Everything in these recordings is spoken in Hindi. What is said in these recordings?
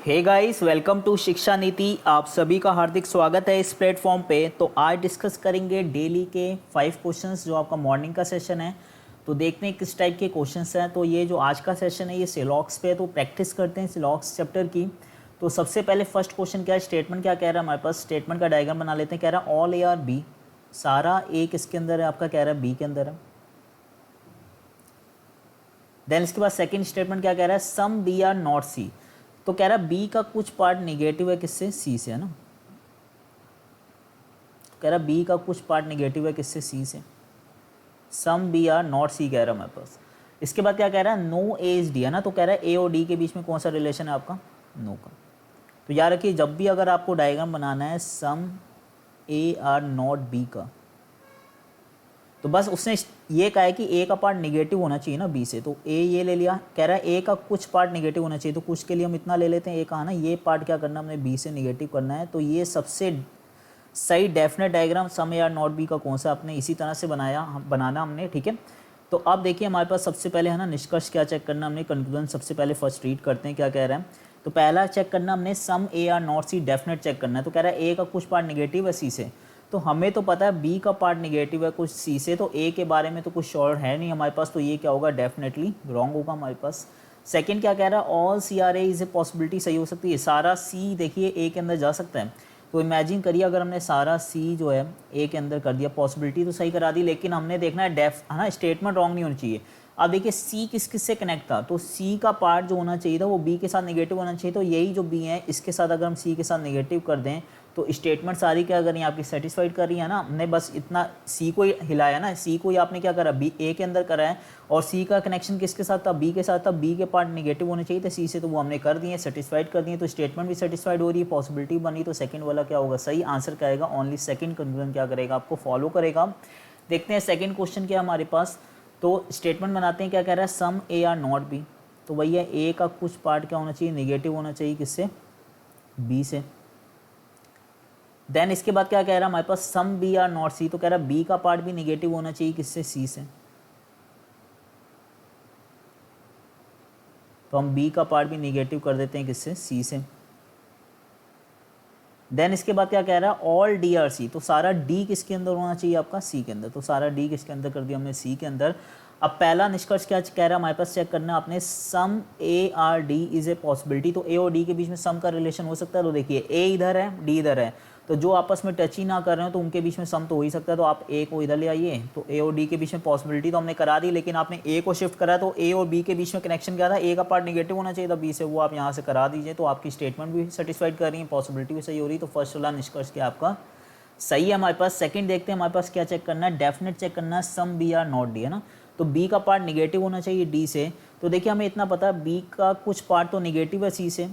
हे गाइस, वेलकम टू शिक्षा नीति। आप सभी का हार्दिक स्वागत है इस प्लेटफॉर्म पे। तो आज डिस्कस करेंगे डेली के 5 क्वेश्चंस जो आपका मॉर्निंग का सेशन है। तो देखते हैं किस टाइप के क्वेश्चंस हैं। तो ये जो आज का सेशन है ये सिलॉक्स पे है, तो प्रैक्टिस करते हैं सिलॉक्स चैप्टर की। तो सबसे पहले फर्स्ट क्वेश्चन क्या है, स्टेटमेंट क्या कह रहा है हमारे पास। स्टेटमेंट का डायग्राम बना लेते हैं। कह रहा है ऑल ए आर बी, सारा ए किसके अंदर है आपका, कह रहा है बी के अंदर है। देन इसके बाद सेकंड स्टेटमेंट क्या कह रहा है, सम बी आर नॉट सी। तो कह रहा है बी का कुछ पार्ट निगेटिव है किससे, सी से, है ना। कह रहा है बी का कुछ पार्ट निगेटिव है किससे, सी से। सम बी आर नॉट सी कह रहा है हमारे पास। इसके बाद क्या कह रहा है, नो ए इज डी, है ना। तो कह रहा है ए और डी के बीच में कौन सा रिलेशन है आपका, नो का। तो याद रखिए जब भी अगर आपको डायग्राम बनाना है some A are not B का, तो बस उसने ये कहा है कि ए का पार्ट निगेटिव होना चाहिए ना बी से। तो ए ये ले लिया, कह रहा है ए का कुछ पार्ट निगेटिव होना चाहिए। तो कुछ के लिए हम इतना ले लेते हैं, ए का ना ये पार्ट क्या करना है हमने बी से निगेटिव करना है। तो ये सबसे सही definite diagram some A are not B का कौन सा आपने इसी तरह से बनाना हमने, ठीक है। तो अब देखिए हमारे पास सबसे पहले है ना निष्कर्ष क्या चेक करना हमने, कंक्लूजन सबसे पहले फर्स्ट रीड करते हैं क्या कह रहा है। तो पहला चेक करना हमने some A are not C definite check करना है। तो कह रहा है ए का कुछ पार्ट निगेटिव है सी से। तो हमें तो पता है बी का पार्ट निगेटिव है कुछ सी से, तो ए के बारे में तो कुछ श्योर है नहीं हमारे पास। तो ये क्या होगा, डेफिनेटली रॉन्ग होगा हमारे पास। सेकंड क्या कह रहा है, all C are A is a possibility, सही हो सकती है। सारा सी देखिए ए के अंदर जा सकता है। तो इमेजिन करिए अगर हमने सारा सी जो है ए के अंदर कर दिया, पॉसिबिलिटी तो सही करा दी, लेकिन हमने देखना है है ना, स्टेटमेंट रॉन्ग नहीं होनी चाहिए। अब देखिए सी किस किस से कनेक्ट था, तो सी का पार्ट जो होना चाहिए था वो बी के साथ नेगेटिव होना चाहिए। तो यही जो बी है इसके साथ अगर हम सी के साथ नेगेटिव कर दें तो स्टेटमेंट सारी क्या करें आपकी सेटिस्फाइड कर रही है ना। हमने बस इतना सी को ही हिलाया ना, सी को ही आपने क्या करा, बी ए के अंदर करा है। और सी का कनेक्शन किसके साथ था, बी के साथ था। बी के पार्ट नेगेटिव होने चाहिए थे सी से, तो वो हमने कर दिए, सेटिस्फाइड कर दिए। तो स्टेटमेंट भी सेटिस्फाइड हो रही है, पॉसिबिलिटी बनी। तो सेकंड वाला क्या होगा, सही आंसर क्या आएगा, ओनली सेकंड कंक्लूजन क्या करेगा, आपको फॉलो करेगा। देखते हैं सेकंड क्वेश्चन क्या है हमारे पास। तो स्टेटमेंट बनाते हैं, क्या कह रहा है, some A are not B. तो भैया ए का कुछ पार्ट क्या होना चाहिए, निगेटिव होना चाहिए किससे, बी से। देन इसके बाद क्या कह रहा है हमारे पास, सम बी आर नॉट सी। तो कह रहा है बी का पार्ट भी निगेटिव होना चाहिए किससे, सी से। तो हम बी का पार्ट भी निगेटिव कर देते हैं किससे, सी से। देन इसके बाद क्या कह रहा है, ऑल डी आर सी। तो सारा डी किसके अंदर होना चाहिए आपका, सी के अंदर। तो सारा डी किसके अंदर कर दिया हमने, सी के अंदर। अब पहला निष्कर्ष क्या कह रहा है हमारे पास, चेक करना आपने, some A are D is a possibility. तो ए और डी के बीच में सम का रिलेशन हो सकता है। तो देखिए ए इधर है, डी इधर है, तो जो आपस में टच ही ना कर रहे हो तो उनके बीच में सम तो हो ही सकता है। तो आप ए को इधर ले आइए, तो ए और डी के बीच में पॉसिबिलिटी तो हमने करा दी, लेकिन आपने ए को शिफ्ट करा। तो ए और बी के बीच में कनेक्शन क्या था, ए का पार्ट निगेटिव होना चाहिए था बी से, वो आप यहाँ से करा दीजिए। तो आपकी स्टेटमेंट भी सेटिस्फाइड कर रही है, पॉसिबिलिटी भी सही हो रही है। तो फर्स्ट वाला निष्कर्ष क्या आपका सही है हमारे पास। सेकंड देखते हैं हमारे पास क्या चेक करना है, डेफिनेट चेक करना है, some B are not D, है ना। तो बी का पार्ट निगेटिव होना चाहिए डी से। तो देखिए हमें इतना पता है बी का कुछ पार्ट तो निगेटिव है सी से,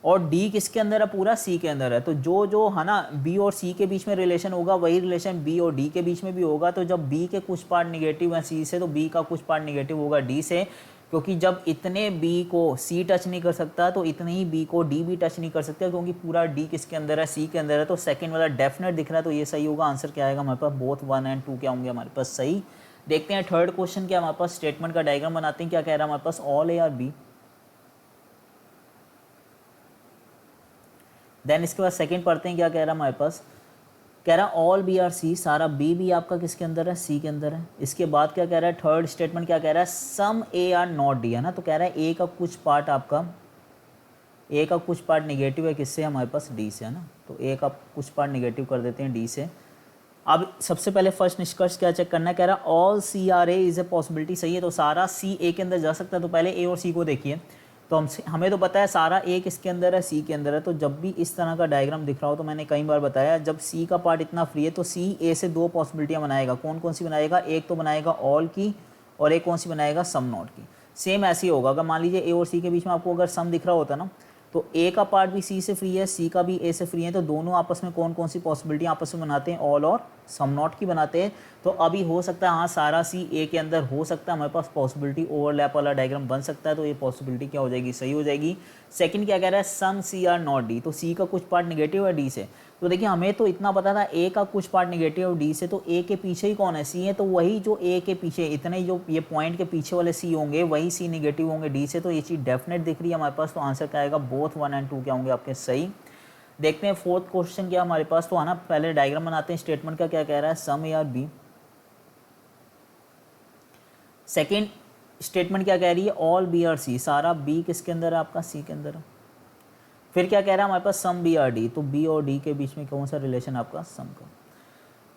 और डी किसके अंदर है, पूरा सी के अंदर है। तो जो जो है ना बी और सी के बीच में रिलेशन होगा वही रिलेशन बी और डी के बीच में भी होगा। तो जब बी के कुछ पार्ट निगेटिव है सी से, तो बी का कुछ पार्ट निगेटिव होगा डी से। क्योंकि जब इतने बी को सी टच नहीं कर सकता तो इतने ही बी को डी भी टच नहीं कर सकता, क्योंकि पूरा डी किसके अंदर है, सी के अंदर है। तो सेकंड वाला डेफिनेट दिख रहा है, तो ये सही होगा। आंसर क्या आएगा हमारे पास, बोथ 1 और 2 क्या होंगे हमारे पास, सही। देखते हैं थर्ड क्वेश्चन क्या हमारे पास, स्टेटमेंट का डायग्राम बनाते हैं। क्या कह रहा है हमारे पास, all A are B. Then इसके बाद सेकंड पढ़ते हैं, क्या कह रहा है हमारे पास, कह रहा है ऑल बी आर सी। सारा बी भी आपका किसके अंदर है, सी के अंदर है। इसके बाद क्या कह रहा है, थर्ड स्टेटमेंट क्या कह रहा है, some A are not D, है ना। तो कह रहा है ए का कुछ पार्ट आपका, ए का कुछ पार्ट निगेटिव है किससे, हमारे पास डी से, है ना। तो ए का कुछ पार्ट निगेटिव कर देते हैं डी से। अब सबसे पहले फर्स्ट निष्कर्ष क्या चेक करना है, कह रहा है all C are A is a possibility, सही है। तो सारा सी ए के अंदर जा सकता है। तो पहले ए और सी को देखिए। तो हमें तो पता है सारा ए किसके अंदर है, सी के अंदर है। तो जब भी इस तरह का डायग्राम दिख रहा हो, तो मैंने कई बार बताया, जब सी का पार्ट इतना फ्री है तो सी ए से 2 पॉसिबिलिटियाँ बनाएगा। कौन कौन सी बनाएगा, एक तो बनाएगा ऑल की, और एक कौन सी बनाएगा, सम नॉट की। सेम ऐसे ही होगा, अगर मान लीजिए ए और सी के बीच में आपको अगर सम दिख रहा होता ना, तो ए का पार्ट भी सी से फ्री है, सी का भी ए से फ्री है। तो दोनों आपस में कौन कौन सी पॉसिबिलिटी आपस में बनाते हैं, ऑल और सम नॉट की बनाते हैं तो अभी हो सकता है हाँ सारा सी ए के अंदर हो सकता है, हमारे पास पॉसिबिलिटी ओवरलैप वाला डायग्राम बन सकता है, तो ये पॉसिबिलिटी क्या हो जाएगी, सही हो जाएगी। सेकंड क्या कह रहा है, some C are not D, तो सी का कुछ पार्ट निगेटिव है डी से, तो देखिए हमें तो इतना पता था ए का कुछ पार्ट निगेटिव है डी से, तो ए के पीछे ही कौन है, सी है, तो वही जो ए के पीछे इतने ही जो ये पॉइंट के पीछे वाले सी होंगे वही सी निगेटिव होंगे डी से, तो ये चीज़ डेफिनेट दिख रही है हमारे पास, तो आंसर क्या आएगा, बोथ 1 एंड 2 क्या होंगे आपके सही। देखते हैं फोर्थ क्वेश्चन क्या हमारे पास, तो है ना पहले डायग्राम बनाते हैं स्टेटमेंट का, क्या कह रहा है, some A are B. Second statement क्या कह रही है, ऑल बी आर सी, सारा बी किसके अंदर है आपका, सी के अंदर है। फिर क्या कह रहा है हमारे पास, सम बी आर डी, तो बी और डी के बीच में कौन सा रिलेशन आपका, सम का।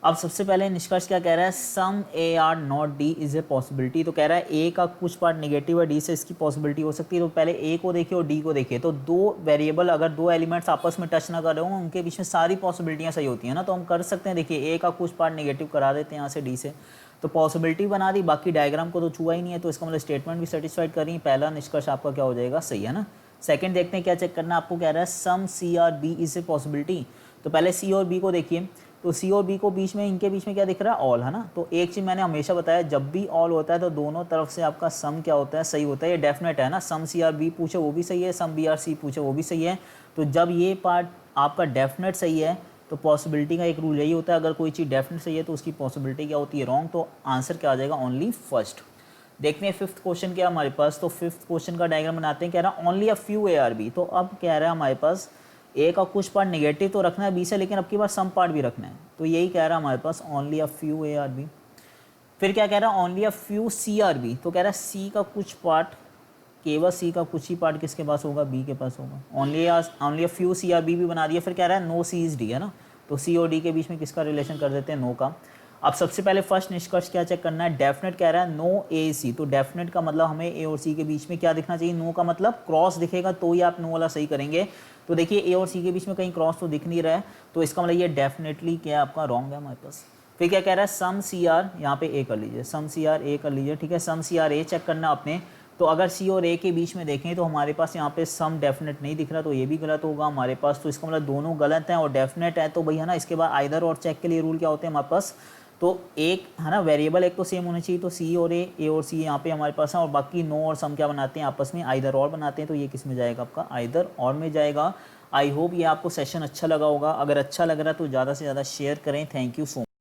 अब सबसे पहले निष्कर्ष क्या कह रहा है, some A are not D is a possibility, तो कह रहा है ए का कुछ पार्ट निगेटिव है डी से, इसकी पॉसिबिलिटी हो सकती है, तो पहले ए को देखिए और डी को देखिए, तो दो वेरिएबल अगर दो एलिमेंट्स आपस में टच ना कर रहे हो उनके बीच में सारी पॉसिबिलिटियाँ सही होती हैं ना, तो हम कर सकते हैं, देखिए ए का कुछ पार्ट निगेटिव करा देते हैं यहाँ से डी से, तो पॉसिबिलिटी बना दी, बाकी डायग्राम को तो छुआ ही नहीं है, तो इसका मतलब स्टेटमेंट भी सेटिस्फाइड करी, पहला निष्कर्ष आपका क्या हो जाएगा, सही है ना। सेकंड देखते हैं क्या चेक करना आपको, कह रहा है some C are B is a possibility, तो पहले सी और बी को देखिए, तो सी और बी को बीच में इनके बीच में क्या दिख रहा है, ऑल है ना, तो एक चीज़ मैंने हमेशा बताया जब भी ऑल होता है तो दोनों तरफ से आपका सम क्या होता है, सही होता है, ये डेफिनेट है ना, सम सी आर बी पूछे वो भी सही है, सम बी आर सी पूछे वो भी सही है, तो जब ये पार्ट आपका डेफिनेट सही है तो पॉसिबिलिटी का एक रूल यही होता है, अगर कोई चीज़ डेफिनेट सही है तो उसकी पॉसिबिलिटी क्या होती है, रॉन्ग, तो आंसर क्या आ जाएगा, ओनली फर्स्ट। देखते हैं फिफ्थ क्वेश्चन क्या हमारे पास, तो फिफ्थ क्वेश्चन का डायग्राम बनाते हैं, कह रहा है only a few A are B, तो अब कह रहा है हमारे पास ए का कुछ पार्ट नेगेटिव तो रखना है बी से, लेकिन अब की बार सम पार्ट भी रखना है, तो यही कह रहा है हमारे पास only a few A are B. फिर क्या कह रहा है, only a few C are B, तो कह रहा है सी का कुछ पार्ट, केवल सी का कुछ ही पार्ट किसके पास होगा, बी के पास होगा, only a few C are B भी बना दिया। फिर कह रहा है नो सी इज डी, है ना, तो सी और डी के बीच में किसका रिलेशन कर देते हैं, नो का। अब सबसे पहले फर्स्ट निष्कर्ष क्या चेक करना है, डेफिनेट कह रहा है नो ए सी, तो डेफिनेट का मतलब हमें ए और सी के बीच में क्या दिखना चाहिए, नो का मतलब क्रॉस दिखेगा तो ही आप नो वाला सही करेंगे, तो देखिए ए और सी के बीच में कहीं क्रॉस तो दिख नहीं रहा है, तो इसका मतलब ये डेफिनेटली क्या आपका रॉन्ग है हमारे पास। फिर क्या कह रहा है, सम सी आर, यहाँ पे ए कर लीजिए, सम सी आर ए कर लीजिए, ठीक है, some C are A check करना आपने, तो अगर सी और ए के बीच में देखें तो हमारे पास यहाँ पे सम डेफिनेट नहीं दिख रहा, तो ये भी गलत होगा हमारे पास, तो इसका मतलब दोनों गलत हैं और डेफिनेट है, तो भैया ना इसके बाद आइदर और चेक के लिए रूल क्या होते हैं हमारे पास, तो एक है ना वेरिएबल एक तो सेम होना चाहिए, तो सी और ए और सी यहाँ पे हमारे पास है, और बाकी नो और सम क्या बनाते हैं आपस में, आइदर और बनाते हैं, तो ये किस में जाएगा आपका, आइदर और में जाएगा। आई होप ये आपको सेशन अच्छा लगा होगा, अगर अच्छा लग रहा है तो ज़्यादा से ज़्यादा शेयर करें। Thank you so much.